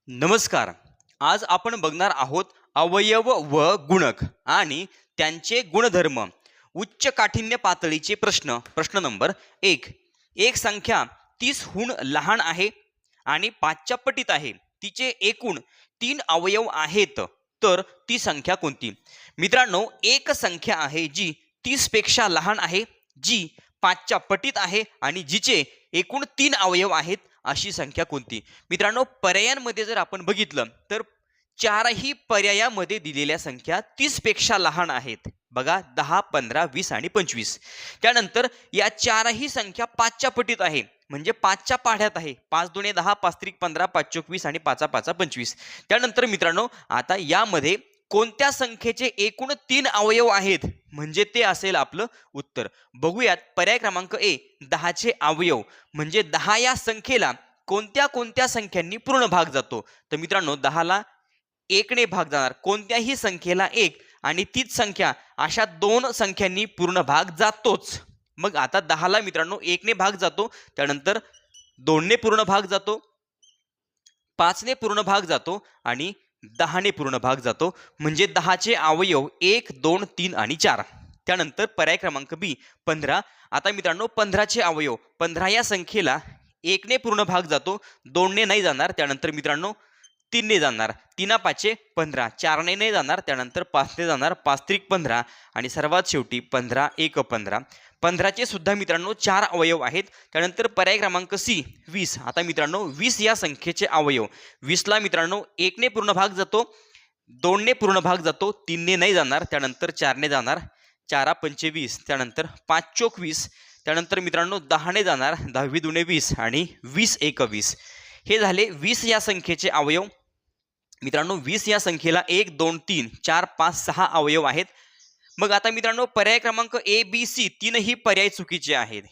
नमस्कार. आज आपण बघणार आहोत अवयव व गुणक आणि त्यांचे गुणधर्म. उच्च काठिण्य पातळीचे प्रश्न. प्रश्न नंबर 1. एक संख्या 30 हून लहान आहे आणि 5च्या पटीत आहे. तिचे एकूण 3 अवयव आहेत. तर ती संख्या कोणती? मित्रांनो, एक संख्या आहे जी 30 पेक्षा लहान आहे, जी 5च्या पटीत आहे आणि जिचे एकूण 3 अवयव आहेत. अशी संख्या कोणती? मित्रांनो, पर्यायांमध्ये जर आपण बघितलं तर चारही पर्यायामध्ये दिलेल्या संख्या 30 पेक्षा लहान आहेत. बघा, 10, 15, 20 आणि 25. त्यानंतर या चारही संख्या 5च्या पटीत आहे, म्हणजे 5च्या पाढ्यात आहे. 5 दुणे 10, 5 त्रिक 15, 5 चोक 20 आणि 5 5 25. त्यानंतर मित्रांनो, आता यामध्ये कोणत्या संख्येचे एकूण 3 अवयव आहेत, म्हणजे ते असेल आपलं उत्तर. बघूयात. पर्याय क्रमांक ए, 10चे अवयव. म्हणजे 10 या संख्येला कोणत्या कोणत्या संख्यांनी पूर्ण भाग जातो? तर मित्रांनो, 10ला 1ने भाग जाणार. कोणत्याही संख्येला 1 आणि तीच संख्या अशा 2 संख्यांनी पूर्ण भाग जातोच. मग आता 10ला मित्रांनो 1ने भाग जातो, त्यानंतर 2ने पूर्ण भाग जातो, 5ने पूर्ण भाग जातो आणि 10ने पूर्ण भाग जातो. म्हणजे 10चे अवयव 1, 2, 3 आणि 4. त्यानंतर पर्याय क्रमांक बी, 15. आता मित्रांनो, 15चे अवयव. 15 या संख्येला 1ने पूर्ण भाग जातो, 2ने नाही जाणार. त्यानंतर मित्रांनो 3ने जाणार. 3 5 15, 4ने नाही जाणार. त्यानंतर 5ने जाणार. 5 त्रिक 15 आणि सर्वात शेवटी 15 1 15. 15चे सुद्धा मित्रांनो 4 अवयव आहेत. त्यानंतर पर्याय क्रमांक सी, 20. आता मित्रांनो, 20 या संख्येचे अवयव. 20ला मित्रांनो 1ने पूर्ण भाग जातो, 2ने पूर्ण भाग जातो, 3ने नाही जाणार. त्यानंतर 4ने जाणार. 4 5 20. त्यानंतर 5 चोक 20. त्यानंतर मित्रांनो 10ने जाणार. 10 दुणे 20 आणि 20 1 20. हे झाले 20 या संख्येचे अवयव. मित्रांनो, 20 या संख्येला 1 2 3 4 5 6 अवयव आहेत. मग आता मित्रांनो, पर्याय क्रमांक ए बी सी तीनही पर्याय चुकीचे आहेत,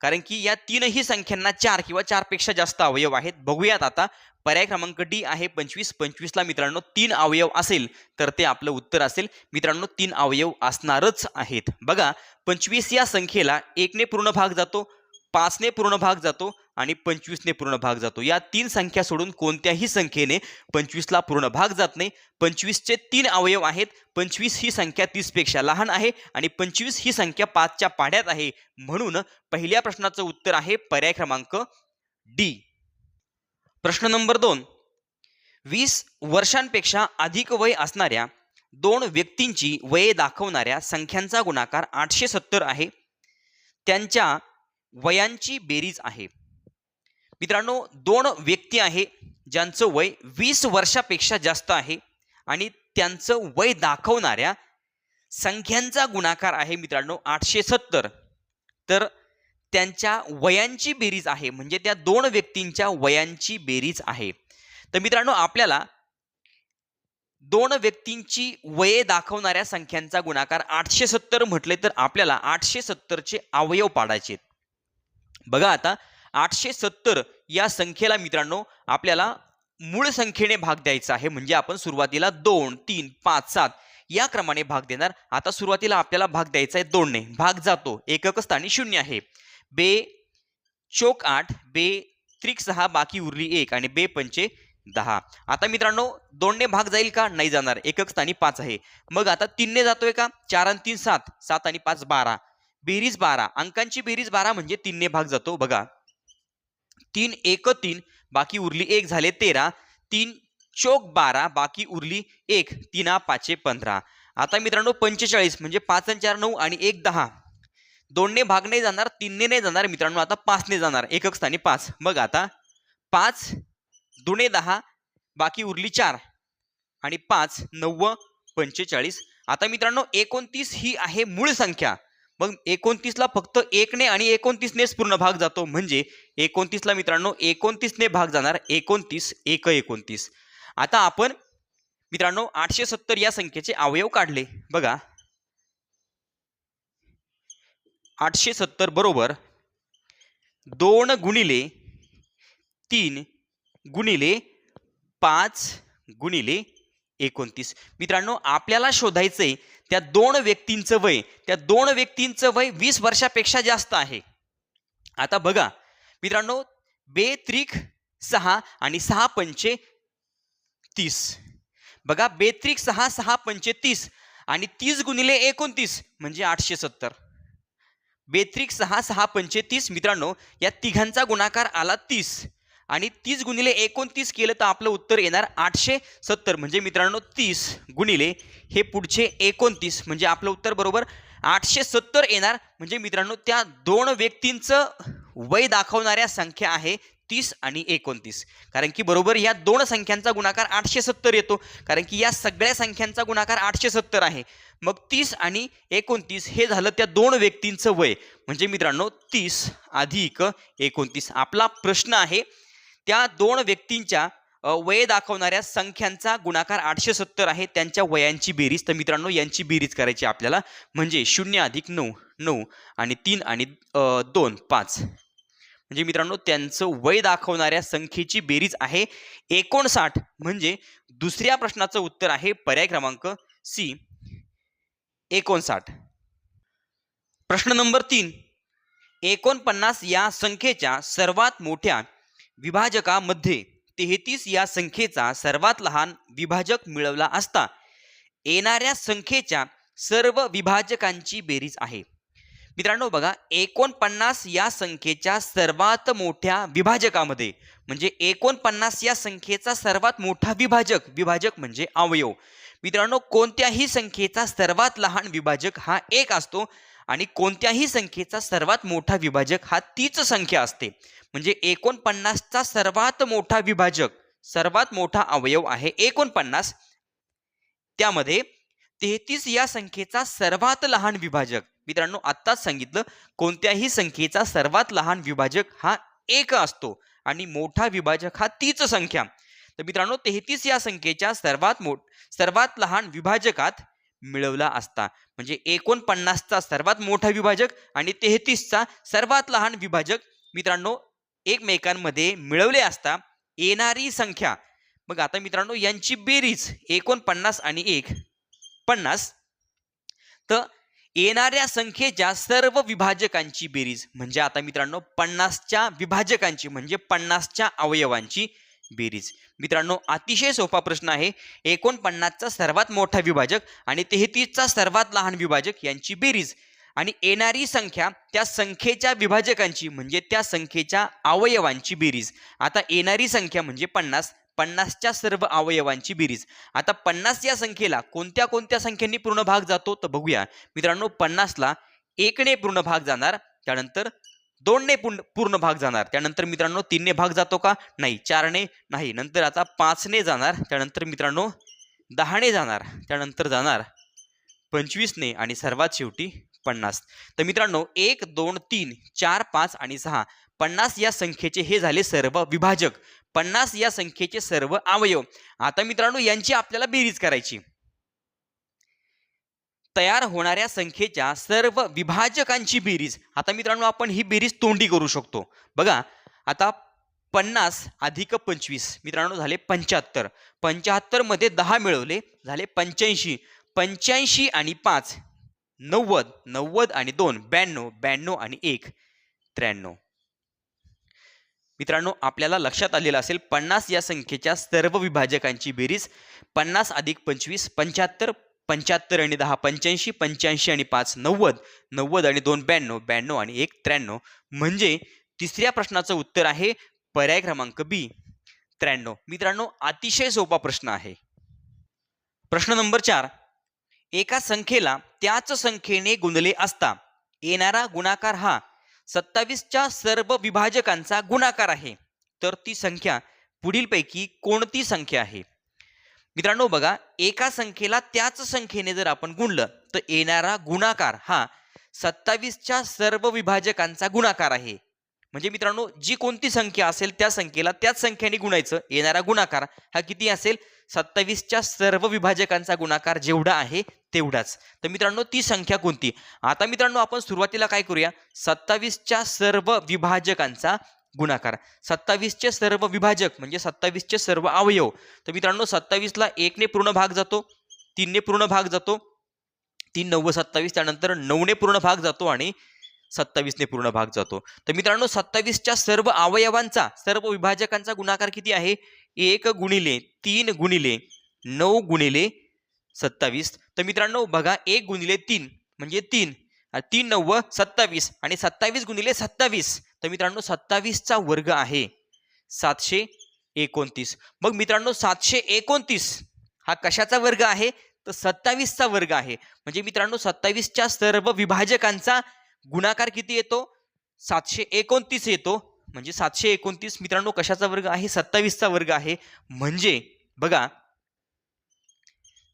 कारण की या तीनही संख्यांना 4 किंवा 4 पेक्षा जास्त अवयव आहेत. बघूयात आता. पर्याय क्रमांक डी आहे 25. 25ला मित्रांनो 3 अवयव असेल तर ते आपलं उत्तर असेल. मित्रांनो, 3 अवयव असणारच आहेत. बघा, 25 या संख्येला 1ने पूर्ण भाग जातो, 5ने पूर्ण भाग जातो आणि 25ने पूर्ण भाग जातो. या 3 संख्या सोडून कोणत्याही संख्येने 25ला पूर्ण भाग जात नाही. 25चे 3 अवयव आहेत. 25 ही संख्या 30 पेक्षा लहान आहे आणि 25 ही संख्या 5च्या पाढ्यात आहे. म्हणून पहिल्या प्रश्नाचं उत्तर आहे पर्याय क्रमांक डी. प्रश्न नंबर 2. 20 वर्षांपेक्षा अधिक वय असणाऱ्या 2 व्यक्तींची वये दाखवणाऱ्या संख्यांचा गुणाकार 870 आहे. त्यांच्या वयांची बेरीज आहे. मित्रांनो, 2 व्यक्ती आहे ज्यांचं वय 20 वर्षापेक्षा जास्त आहे आणि त्यांचं वय दाखवणाऱ्या संख्यांचा गुणाकार आहे मित्रांनो 870. तर त्यांच्या वयांची बेरीज आहे, म्हणजे त्या 2 व्यक्तींच्या वयांची बेरीज आहे. तर मित्रांनो, आपल्याला 2 व्यक्तींची वये दाखवणाऱ्या संख्यांचा गुणाकार 870 म्हटले तर आपल्याला 870चे अवयव पाडायचे. बघा, आता 870 या संख्येला मित्रांनो आपल्याला मूळ संख्येने भाग द्यायचा आहे. म्हणजे आपण सुरुवातीला 2 3 5 7 या क्रमाने भाग देणार. आता सुरुवातीला आपल्याला भाग द्यायचा आहे 2ने. भाग जातो, एकक स्थानी 0 आहे. बे चोक 8, बे त्रिक 6, बाकी उरली 1 आणि बे पंचे 10. आता मित्रांनो 2ने भाग जाईल का? नाही जाणार. एकक स्थानी 5 आहे. मग आता 3ने जातोय का? 4 आणि 3 7, 7 आणि 5 12. बेरीज 12. अंकांची बेरीज 12 म्हणजे 3ने भाग जातो. बघा, 3 1 3, बाकी उरली 1 झाले 13. 3 चोक 12, बाकी उरली 1. 3 5 15. आता मित्रांनो 45 म्हणजे 5 आणि 4 9 आणि 1 10. 2ने भाग नाही जाणार, 3ने नाही जाणार मित्रांनो. आता 5ने जाणार. एकक स्थानी 5. मग आता 5 दुणे 10, बाकी उरली 4 आणि 5 9 45. आता मित्रांनो 29 ही आहे मूळ संख्या. मग 29ला फक्त 1ने आणि 29नेच पूर्ण भाग जातो. म्हणजे 29ला मित्रांनो 29ने भाग जाणार. 29 1 29. आता आपण मित्रांनो 870 या संख्येचे अवयव काढले. बघा, 870 बरोबर 2 गुणिले 3 गुणिले 5 गुणिले 29. मित्रांनो, आपल्याला शोधायचंय त्या 2 व्यक्तींचं वय. त्या 2 व्यक्तींचं वय 20 वर्षापेक्षा जास्त आहे. आता बघा मित्रांनो, बे त्रिक 6 आणि 6 पंचे 30. बघा, बेत्रिक 6 6 पंचे 30 आणि 30 गुणिले 29 म्हणजे 870. बेत्रिक 6 6 पंचे 30. मित्रांनो, या तिघांचा गुणाकार आला 30 आणि 30 गुणिले 29 केलं तर आपलं उत्तर येणार 870. म्हणजे मित्रांनो 30 गुणिले हे पुढचे 29 म्हणजे आपलं उत्तर बरोबर 870 येणार. म्हणजे मित्रांनो त्या दोन व्यक्तींचं वय दाखवणाऱ्या संख्या आहे 30 आणि 29. कारण की बरोबर या दोन संख्यांचा गुणाकार 870 येतो, कारण की या सगळ्या संख्यांचा गुणाकार 870 आहे. मग 30 आणि 29 हे झालं त्या दोन व्यक्तींचं वय. म्हणजे मित्रांनो 30 अधिक 29. आपला प्रश्न आहे त्या दोन व्यक्तींच्या वय दाखवणाऱ्या संख्यांचा गुणाकार 870 आहे, त्यांच्या वयांची बेरीज. तर मित्रांनो यांची बेरीज करायची आपल्याला. म्हणजे 0 अधिक 9 9 आणि 3 आणि 2 5. म्हणजे मित्रांनो त्यांचं वय दाखवणाऱ्या संख्येची बेरीज आहे 59. म्हणजे दुसऱ्या प्रश्नाचं उत्तर आहे पर्याय क्रमांक सी 59. प्रश्न नंबर 3. 49 या संख्येच्या सर्वात मोठ्या विभाजकामध्ये 33 या संख्येचा सर्वात लहान विभाजक मिळवला असता येणाऱ्या संख्येच्या सर्व विभाजकांची बेरीज आहे. मित्रांनो बघा, 49 या संख्येच्या सर्वात मोठ्या विभाजकामध्ये म्हणजे 49 या संख्येचा सर्वात मोठा विभाजक म्हणजे अवयव. मित्रांनो कोणत्याही संख्येचा सर्वात लहान विभाजक हा 1 असतो आणि कोणत्याही संख्येचा सर्वात मोठा विभाजक हा तीच संख्या असते. म्हणजे 49चा सर्वात मोठा विभाजक, सर्वात मोठा अवयव आहे 49. त्यामध्ये 33 या संख्येचा सर्वात लहान विभाजक, मित्रांनो आत्ताच सांगितलं कोणत्याही संख्येचा सर्वात लहान विभाजक हा 1 असतो आणि मोठा विभाजक हा तीच संख्या. तर मित्रांनो 33 या संख्येच्या सर्वात लहान विभाजकात मिळवला असता. म्हणजे 49चा सर्वात मोठा विभाजक आणि 33चा सर्वात लहान विभाजक मित्रांनो एकमेकांमध्ये मिळवले असता येणारी संख्या. मग आता मित्रांनो यांची बेरीज 49 आणि 1 50. तर येणाऱ्या संख्येच्या सर्व विभाजकांची बेरीज म्हणजे आता मित्रांनो 50च्या विभाजकांची म्हणजे 50च्या अवयवांची बेरीज. मित्रांनो अतिशय सोपा प्रश्न आहे. 49चा सर्वात मोठा विभाजक आणि 33चा सर्वात लहान विभाजक यांची बेरीज आणि येणारी संख्या त्या संख्येच्या विभाजकांची म्हणजे त्या संख्येच्या अवयवांची बेरीज. आता येणारी संख्या म्हणजे 50, 50च्या सर्व अवयवांची बेरीज. आता 50 या संख्येला कोणत्या कोणत्या संख्यांनी पूर्ण भाग जातो तर बघूया. मित्रांनो 50ला 1 ने पूर्ण भाग जाणार, त्यानंतर 2 ने पूर्ण भाग जाणार, त्यानंतर मित्रांनो 3 ने भाग जातो का नाही, 4 ने नाही, नंतर आता 5 ने जाणार, त्यानंतर मित्रांनो 10 ने जाणार, त्यानंतर जाणार 25 ने आणि सर्वात शेवटी 50. तर मित्रांनो 1 2 3 4 5 आणि 6 50 या संख्येचे हे झाले सर्व विभाजक, 50 या संख्येचे सर्व अवयव. आता मित्रांनो यांची आपल्याला बेरीज करायची. तयार होणाऱ्या संख्येच्या सर्व विभाजकांची बेरीज. आता मित्रांनो आपण ही बेरीज तोंडी करू शकतो. बघा आता 50 अधिक 25 मित्रांनो झाले 75. 75 मध्ये 10 मिळवले झाले 85. 85 आणि 5 90. 90 आणि 2 92. 92 आणि 1 93. मित्रांनो आपल्याला लक्षात आलेलं असेल 50 या संख्येच्या सर्व विभाजकांची बेरीज 50 अधिक 25 75. 75 आणि 10 85. 85 आणि 5 90. 90 आणि 2 92. 92 आणि 1 93. म्हणजे तिसऱ्या प्रश्नाचं उत्तर आहे पर्याय क्रमांक बी 93. मित्रांनो अतिशय सोपा प्रश्न आहे. प्रश्न नंबर 4. एका संख्येला त्याच संख्येने गुणले असता येणारा गुणाकार हा 27च्या सर्व विभाजकांचा गुणाकार आहे. तर ती संख्या पुढीलपैकी कोणती संख्या आहे? मित्रांनो बघा एका संख्येला त्याच संख्येने जर आपण गुणलं तर येणारा गुणाकार हा 27च्या सर्व विभाजकांचा गुणाकार आहे. म्हणजे मित्रांनो जी कोणती संख्या असेल त्या संख्येला त्याच संख्येने गुणायचं, येणारा गुणाकार हा किती असेल 27च्या सर्व विभाजकांचा गुणाकार जेवढा आहे तेवढाच. तर मित्रांनो ती संख्या कोणती? आता मित्रांनो आपण सुरुवातीला काय करूया, 27च्या सर्व विभाजकांचा गुणाकार. 27चे सर्व विभाजक म्हणजे 27चे सर्व अवयव. तर मित्रांनो 27ला 1 ने पूर्ण भाग जातो, 3 ने पूर्ण भाग जातो, 3 9 27, त्यानंतर 9 ने पूर्ण भाग जातो आणि 27ने पूर्ण भाग जातो. तर मित्रांनो 27च्या सर्व अवयवांचा सर्व विभाजकांचा गुणाकार किती आहे? 1 गुणिले 3 गुणिले 9 गुणिले 27. तर मित्रांनो बघा 1 गुणिले 3 म्हणजे 3, 3 9 27 आणि 27 गुणिले 27. तर मित्रांनो 27चा वर्ग आहे 729. मग मित्रांनो 729 हा कशाचा वर्ग आहे? तर 27चा वर्ग आहे. म्हणजे मित्रांनो 27च्या सर्व विभाजकांचा गुणाकार किती येतो? 729 येतो. म्हणजे 729 मित्रांनो कशाचा वर्ग आहे? 27चा वर्ग आहे. म्हणजे बघा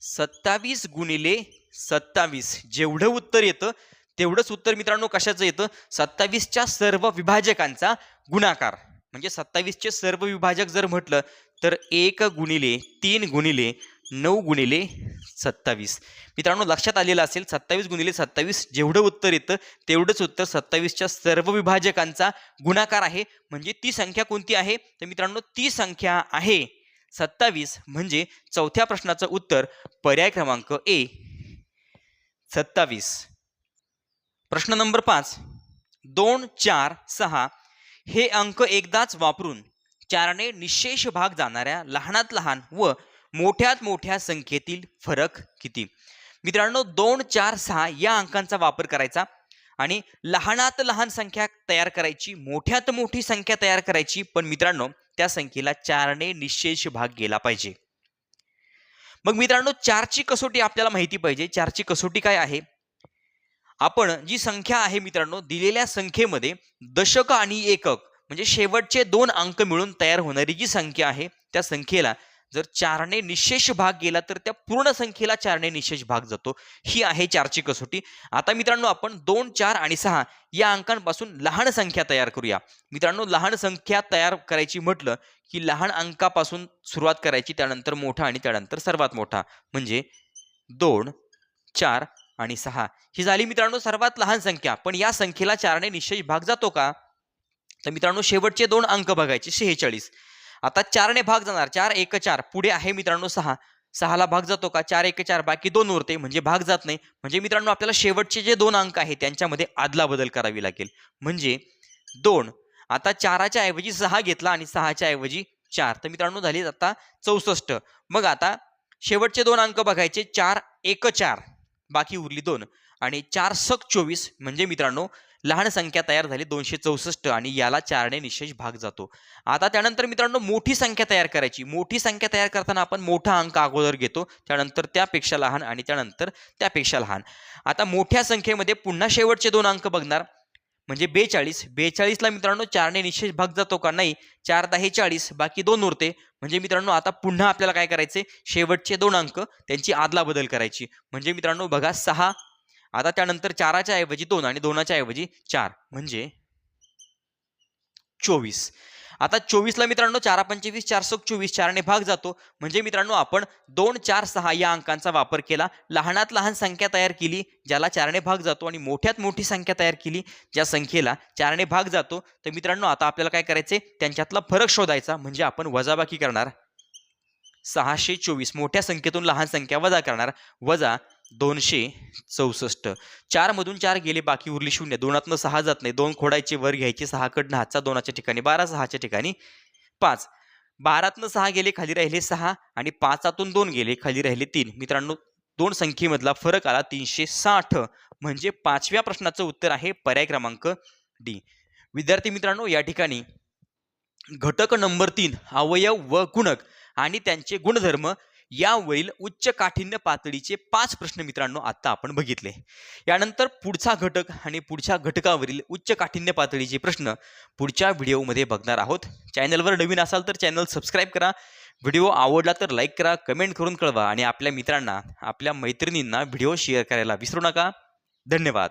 27 गुणिले 27 जेवढं उत्तर येतं तेवढंच उत्तर मित्रांनो कशाचं येतं? 27च्या सर्व विभाजकांचा गुणाकार. म्हणजे 27चे सर्व विभाजक जर म्हटलं तर 1 गुणिले 3 गुणिले 9 गुणिले 27. मित्रांनो लक्षात आलेलं असेल 27 गुणिले 27 जेवढं उत्तर येतं तेवढंच उत्तर 27च्या सर्व विभाजकांचा गुणाकार आहे. म्हणजे ती संख्या कोणती आहे? तर मित्रांनो ती संख्या आहे 27. म्हणजे चौथ्या प्रश्नाचं उत्तर पर्याय क्रमांक ए 27. प्रश्न नंबर 5. 2, 4, 6 हे अंक एकदाच वापरून 4ने निशेष भाग जाणाऱ्या लहानात लहान व मोठ्यात मोठ्या संख्येतील फरक किती? मित्रांनो 2, 4, 6 या अंकांचा वापर करायचा आणि लहानात लहान संख्या तयार करायची, मोठ्यात मोठी संख्या तयार करायची. पण मित्रांनो त्या संख्येला 4ने निशेष भाग गेला पाहिजे. मग मित्रांनो 4ची कसोटी आपल्याला माहिती पाहिजे. 4ची कसोटी काय आहे? आपण जी संख्या आहे मित्रांनो दिलेल्या संख्येमध्ये दशक आणि एकक म्हणजे शेवटचे 2 अंक मिळून तयार होणारी जी संख्या आहे त्या संख्येला जर 4ने निशेष भाग गेला तर त्या पूर्ण संख्येला 4ने निशेष भाग जातो. ही आहे 4ची कसोटी. आता मित्रांनो आपण 2, 4 आणि 6 या अंकांपासून लहान संख्या तयार करूया. मित्रांनो लहान संख्या तयार करायची म्हटलं की लहान अंकापासून सुरुवात करायची, त्यानंतर मोठा आणि त्यानंतर सर्वात मोठा. म्हणजे 2, 4 आणि 6 ही झाली मित्रांनो सर्वात लहान संख्या. पण या संख्येला 4ने निशेष भाग जातो का? तर मित्रांनो शेवटचे 2 अंक बघायचे 46. आता 4ने भाग जाणार. 4 1 4 पुढे आहे मित्रांनो 6. 6ला भाग जातो का? 4 1 4 बाकी 2 उरते म्हणजे भाग जात नाही. म्हणजे मित्रांनो आपल्याला शेवटचे जे 2 अंक आहेत त्यांच्यामध्ये आदला बदल करावी लागेल. म्हणजे 2. आता 4च्या ऐवजी 6 घेतला आणि 6च्या ऐवजी 4. तर मित्रांनो झाली आता 64. मग आता शेवटचे 2 अंक बघायचे 4 1 4 बाकी उरली 2 आणि 4 सक 24 म्हणजे मित्रांनो लहान संख्या तयार झाली 264 आणि याला 4ने निशेष भाग जातो. आता त्यानंतर मित्रांनो मोठी संख्या तयार करायची. मोठी संख्या तयार करताना आपण मोठा अंक अगोदर घेतो, त्यानंतर त्यापेक्षा लहान आणि त्यानंतर त्यापेक्षा लहान. आता मोठ्या संख्येमध्ये पुन्हा शेवटचे 2 अंक बघणार म्हणजे 42. 42ला मित्रांनो 4ने निशेष भाग जातो का? नाही. 4 10 40 बाकी 2 उरते. म्हणजे मित्रांनो आता पुन्हा आपल्याला काय करायचे? शेवटचे 2 अंक त्यांची आदला बदल करायची. म्हणजे मित्रांनो बघा 6. आता त्यानंतर 4च्या ऐवजी 2 आणि 2च्या ऐवजी 4 म्हणजे 24. आता 24ला मित्रांनो 4 25 4 सक 24 4ने भाग जातो. म्हणजे मित्रांनो आपण 2 4 6 या अंकांचा वापर केला. लहानात लहान संख्या तयार केली ज्याला 4ने भाग जातो आणि मोठ्यात मोठी संख्या तयार केली ज्या संख्येला 4ने भाग जातो. तर मित्रांनो आता आपल्याला काय करायचे? त्यांच्यातला फरक शोधायचा. म्हणजे आपण वजाबाकी करणार. 624 मोठ्या संख्येतून लहान संख्या वजा करणार. वजा 264. 4 मधून 4 गेले बाकी उरली 0. 2तनं 6 जात नाही. 2 खोडायचे वर घ्यायचे. 6 कडनं हातचा 2च्या ठिकाणी 12 6च्या ठिकाणी 5. 12तनं 6 गेले खाली राहिले 6 आणि 5तून 2 गेले खाली राहिले 3. मित्रांनो 2 संख्येमधला फरक आला 360. म्हणजे 5व्या प्रश्नाचं उत्तर आहे पर्याय क्रमांक डी. विद्यार्थी मित्रांनो या ठिकाणी घटक नंबर 3 अवयव व गुणक आणि त्यांचे गुणधर्म यावरील उच्च काठिण्य पातळीचे 5 प्रश्न मित्रांनो आता आपण बघितले. यानंतर पुढचा घटक आणि पुढच्या घटकावरील उच्च काठिण्य पातळीचे प्रश्न पुढच्या व्हिडिओमध्ये बघणार आहोत. चॅनलवर नवीन असाल तर चॅनल सबस्क्राईब करा. व्हिडिओ आवडला तर लाईक करा, कमेंट करून कळवा आणि आपल्या मित्रांना आपल्या मैत्रिणींना व्हिडिओ शेअर करायला विसरू नका. धन्यवाद.